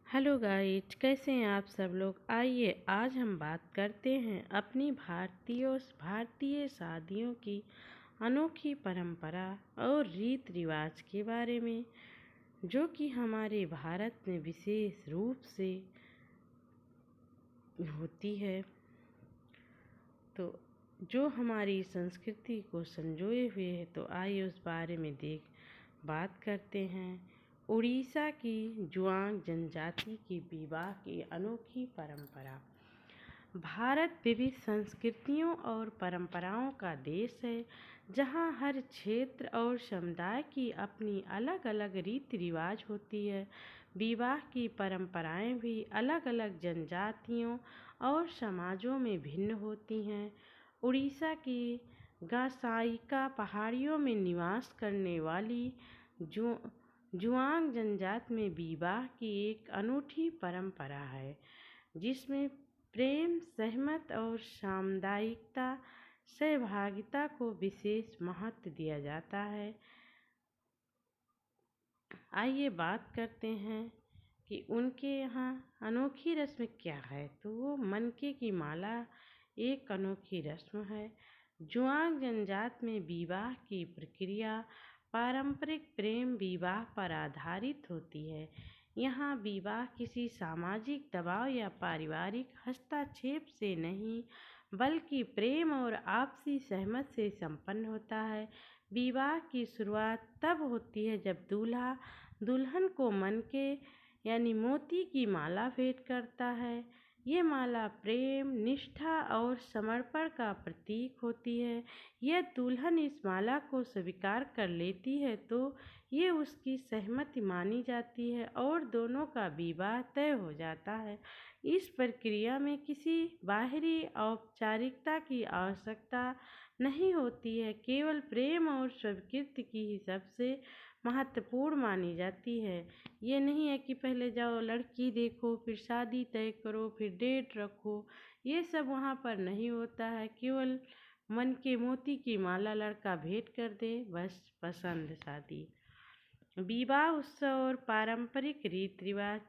Hello guys, कैसे हैं आप सब लोग। आइए आज हम बात करते हैं अपनी भारतीय शादियों की अनोखी परंपरा और रीत रिवाज के बारे में, जो कि हमारे भारत में विशेष रूप से होती है। तो जो हमारी संस्कृति को संजोए हुए है, तो आइए उस बारे में बात करते हैं। उड़ीसा की जुआंग जनजाति की विवाह की अनोखी परंपरा। भारत विविध संस्कृतियों और परंपराओं का देश है, जहाँ हर क्षेत्र और समुदाय की अपनी अलग अलग रीति रिवाज होती है। विवाह की परंपराएं भी अलग अलग जनजातियों और समाजों में भिन्न होती हैं। उड़ीसा की गासाइका पहाड़ियों में निवास करने वाली जुआंग जनजाति में विवाह की एक अनूठी परंपरा है, जिसमें प्रेम, सहमत और सामुदायिकता, सहभागिता को विशेष महत्व दिया जाता है। आइए बात करते हैं कि उनके यहाँ अनोखी रस्म क्या है। तो वो मनके की माला एक अनोखी रस्म है। जुआंग जनजाति में विवाह की प्रक्रिया पारंपरिक प्रेम विवाह पर आधारित होती है। यहाँ विवाह किसी सामाजिक दबाव या पारिवारिक हस्तक्षेप से नहीं, बल्कि प्रेम और आपसी सहमति से संपन्न होता है। विवाह की शुरुआत तब होती है जब दूल्हा दुल्हन को मनके यानी मोती की माला भेंट करता है। ये माला प्रेम, निष्ठा और समर्पण का प्रतीक होती है। यह दुल्हन इस माला को स्वीकार कर लेती है तो ये उसकी सहमति मानी जाती है और दोनों का विवाह तय हो जाता है। इस प्रक्रिया में किसी बाहरी औपचारिकता की आवश्यकता नहीं होती है, केवल प्रेम और स्वीकृति की ही सबसे महत्वपूर्ण मानी जाती है। ये नहीं है कि पहले जाओ लड़की देखो, फिर शादी तय करो, फिर डेट रखो। ये सब वहाँ पर नहीं होता है। केवल मन के मोती की माला लड़का भेंट कर दे, बस पसंद शादी। विवाह उत्सव और पारंपरिक रीति रिवाज।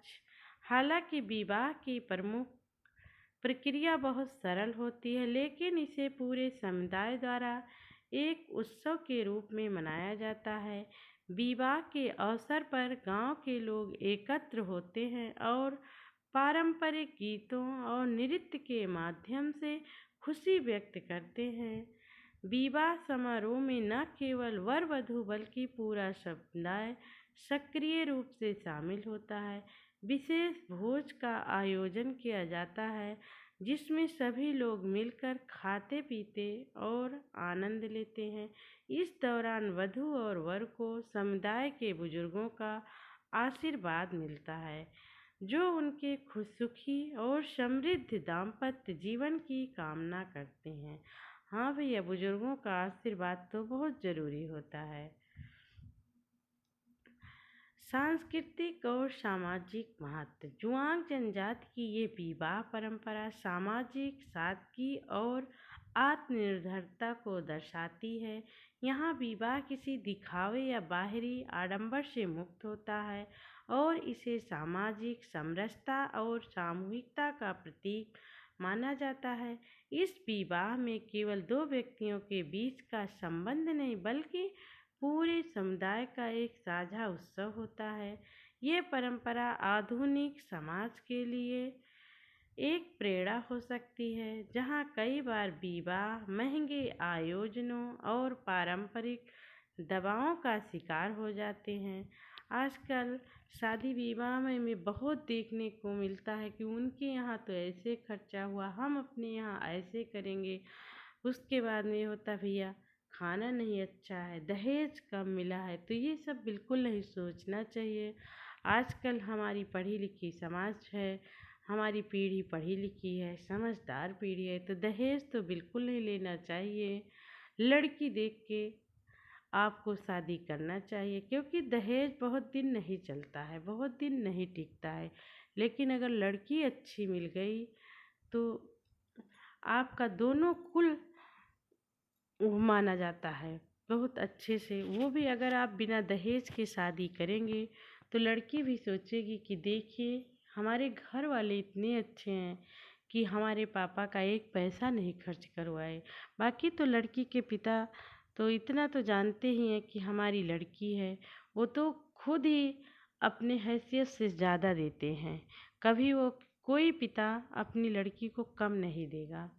हालांकि विवाह की प्रमुख प्रक्रिया बहुत सरल होती है, लेकिन इसे पूरे समुदाय द्वारा एक उत्सव के रूप में मनाया जाता है। विवाह के अवसर पर गांव के लोग एकत्र होते हैं और पारंपरिक गीतों और नृत्य के माध्यम से खुशी व्यक्त करते हैं। विवाह समारोह में न केवल वर वधू बल्कि पूरा समुदाय सक्रिय रूप से शामिल होता है। विशेष भोज का आयोजन किया जाता है, जिसमें सभी लोग मिलकर खाते पीते और आनंद लेते हैं। इस दौरान वधू और वर को समुदाय के बुजुर्गों का आशीर्वाद मिलता है, जो उनके सुखी और समृद्ध दाम्पत्य जीवन की कामना करते हैं। हाँ भैया, बुजुर्गों का आशीर्वाद तो बहुत जरूरी होता है। सांस्कृतिक और सामाजिक महत्व। जुआंग जनजाति की ये विवाह परंपरा सामाजिक सादगी और आत्मनिर्भरता को दर्शाती है। यहाँ विवाह किसी दिखावे या बाहरी आडंबर से मुक्त होता है और इसे सामाजिक समरसता और सामूहिकता का प्रतीक माना जाता है। इस विवाह में केवल दो व्यक्तियों के बीच का संबंध नहीं, बल्कि पूरे समुदाय का एक साझा उत्सव होता है। ये परंपरा आधुनिक समाज के लिए एक प्रेरणा हो सकती है, जहाँ कई बार विवाह महंगे आयोजनों और पारंपरिक दबावों का शिकार हो जाते हैं। आजकल शादी विवाह में बहुत देखने को मिलता है कि उनके यहाँ तो ऐसे खर्चा हुआ, हम अपने यहाँ ऐसे करेंगे। उसके बाद में होता भैया खाना नहीं अच्छा है, दहेज कम मिला है। तो ये सब बिल्कुल नहीं सोचना चाहिए। आजकल हमारी पढ़ी लिखी समाज है, हमारी पीढ़ी पढ़ी लिखी है, समझदार पीढ़ी है, तो दहेज तो बिल्कुल नहीं लेना चाहिए। लड़की देख के आपको शादी करना चाहिए, क्योंकि दहेज बहुत दिन नहीं चलता है, बहुत दिन नहीं टिकता है। लेकिन अगर लड़की अच्छी मिल गई तो आपका दोनों कुल माना जाता है बहुत अच्छे से। वो भी अगर आप बिना दहेज के शादी करेंगे तो लड़की भी सोचेगी कि देखिए हमारे घर वाले इतने अच्छे हैं कि हमारे पापा का एक पैसा नहीं खर्च करवाए। बाकी तो लड़की के पिता तो इतना तो जानते ही हैं कि हमारी लड़की है, वो तो खुद ही अपने हैसियत से ज़्यादा देते हैं। कभी वो कोई पिता अपनी लड़की को कम नहीं देगा।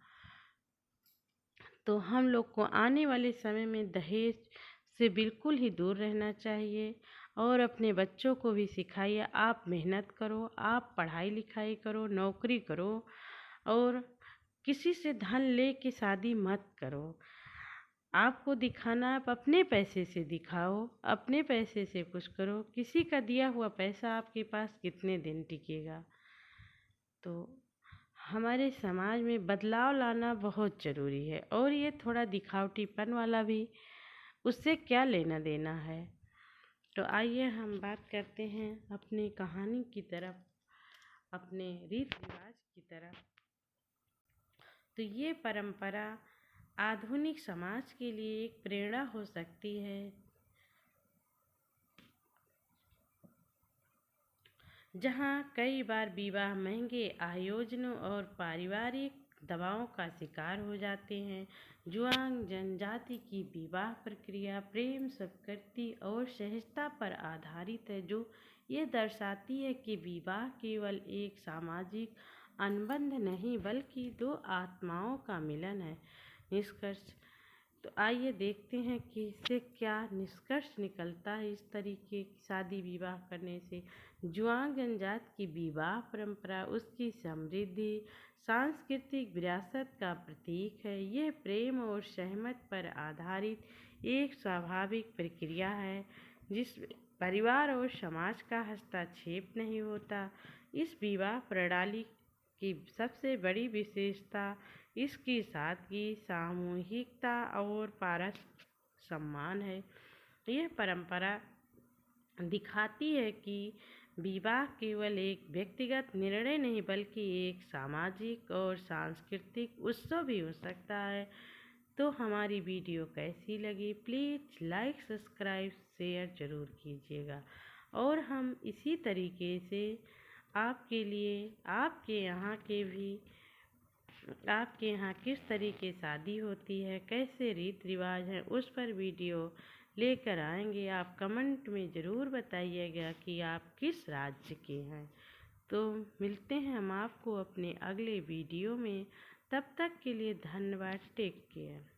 तो हम लोग को आने वाले समय में दहेज से बिल्कुल ही दूर रहना चाहिए और अपने बच्चों को भी सिखाइए, आप मेहनत करो, आप पढ़ाई लिखाई करो, नौकरी करो और किसी से धन ले के शादी मत करो। आपको दिखाना, आप अपने पैसे से दिखाओ, अपने पैसे से कुछ करो। किसी का दिया हुआ पैसा आपके पास कितने दिन टिकेगा। तो हमारे समाज में बदलाव लाना बहुत ज़रूरी है और ये थोड़ा दिखावटीपन वाला भी, उससे क्या लेना देना है। तो आइए हम बात करते हैं अपनी कहानी की तरफ, अपने रीति रिवाज की तरफ। तो ये परंपरा आधुनिक समाज के लिए एक प्रेरणा हो सकती है, जहाँ कई बार विवाह महंगे आयोजनों और पारिवारिक दबावों का शिकार हो जाते हैं। जुआंग जनजाति की विवाह प्रक्रिया प्रेम, संस्कृति और सहजता पर आधारित है, जो ये दर्शाती है कि विवाह केवल एक सामाजिक अनुबंध नहीं बल्कि दो आत्माओं का मिलन है। निष्कर्ष। तो आइए देखते हैं कि इससे क्या निष्कर्ष निकलता है इस तरीके की शादी विवाह करने से। जुआंग जनजाति की विवाह परंपरा उसकी समृद्धि सांस्कृतिक विरासत का प्रतीक है। यह प्रेम और सहमत पर आधारित एक स्वाभाविक प्रक्रिया है, जिसमें परिवार और समाज का हस्तक्षेप नहीं होता। इस विवाह प्रणाली की सबसे बड़ी विशेषता इसकी सादगी, सामूहिकता और पारस्परिक सम्मान है। यह परंपरा दिखाती है कि विवाह केवल एक व्यक्तिगत निर्णय नहीं बल्कि एक सामाजिक और सांस्कृतिक उत्सव भी हो सकता है। तो हमारी वीडियो कैसी लगी, प्लीज़ लाइक, सब्सक्राइब, शेयर ज़रूर कीजिएगा। और हम इसी तरीके से आपके लिए आपके यहाँ किस तरीके शादी होती है, कैसे रीति रिवाज हैं, उस पर वीडियो लेकर आएंगे। आप कमेंट में ज़रूर बताइएगा कि आप किस राज्य के हैं। तो मिलते हैं हम आपको अपने अगले वीडियो में। तब तक के लिए धन्यवाद। Take care.